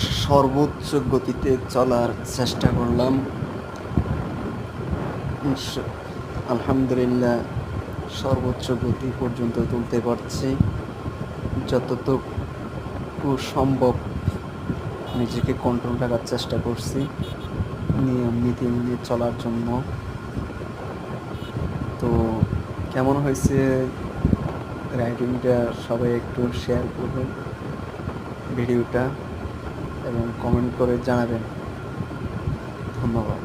সর্বোচ্চ গতিতে চলার চেষ্টা করলাম। আলহামদুলিল্লাহ সর্বোচ্চ গতি পর্যন্ত তুলতে পারছি। যতটুকু সম্ভব নিজেকে কন্ট্রোল রাখার চেষ্টা করছি নিয়ম নীতি মেনে চলার জন্য। তো কেমন হয়েছে রাইডিংটা সবাই একটু শেয়ার করবেন ভিডিওটা এবং কমেন্ট করে জানাবেন। ধন্যবাদ।